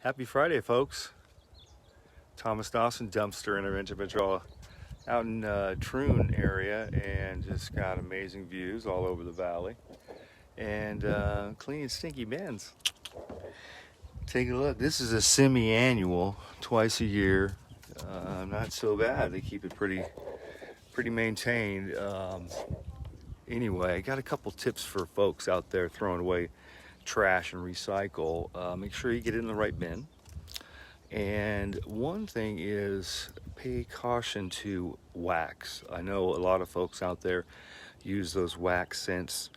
Happy Friday, folks. Thomas Dawson dumpster intervention patrol out in Troon area, and just got amazing views all over the valley, and cleaning stinky bins. Take a look. This is a semi-annual, twice a year. Not so bad. They keep it pretty maintained. Anyway, I got a couple tips for folks out there throwing away trash and recycle. Make sure you get it in the right bin. And one thing is pay caution to wax. I know a lot of folks out there use those wax scents,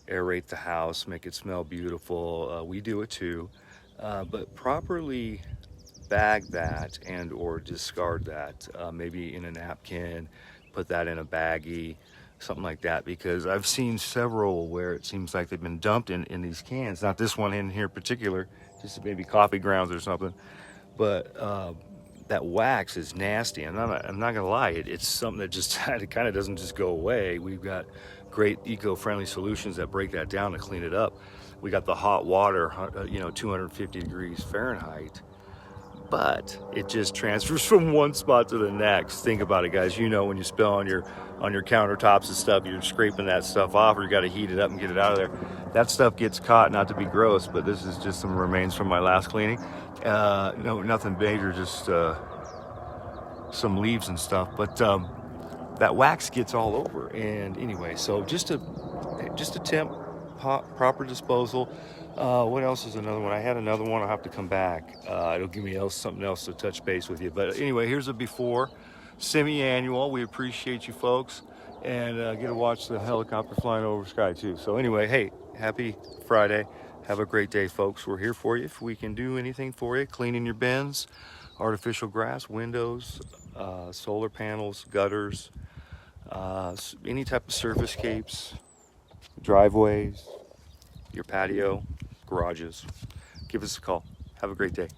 aerate the house, make it smell beautiful. We do it too, but properly bag that and or discard that, maybe in a napkin, put that in a baggie, something like that, because I've seen several where it seems like they've been dumped in these cans. Not this one in here in particular, just maybe coffee grounds or something, but that wax is nasty. I'm not gonna lie, it's something that just it kind of doesn't just go away. We've got great eco-friendly solutions that break that down to clean it up. We got the hot water, 250 degrees Fahrenheit, but it just transfers from one spot to the next. Think about it, guys. You know, when you spill on your countertops and stuff, you're scraping that stuff off, or you got to heat it up and get it out of there. That stuff gets caught. Not to be gross, but this is just some remains from my last cleaning. No, nothing major, just some leaves and stuff. But that wax gets all over. And anyway, so just a tip, proper disposal. What else is another one? I had another one. I'll have to come back. It'll give me something else to touch base with you. But anyway, here's a before, semi-annual. We appreciate you folks, and get to watch the helicopter flying over the sky too. So anyway, hey, happy Friday. Have a great day, folks. We're here for you. If we can do anything for you, cleaning your bins, artificial grass, windows, solar panels, gutters, any type of surfacecapes, driveways, your patio, garages, give us a call. Have a great day.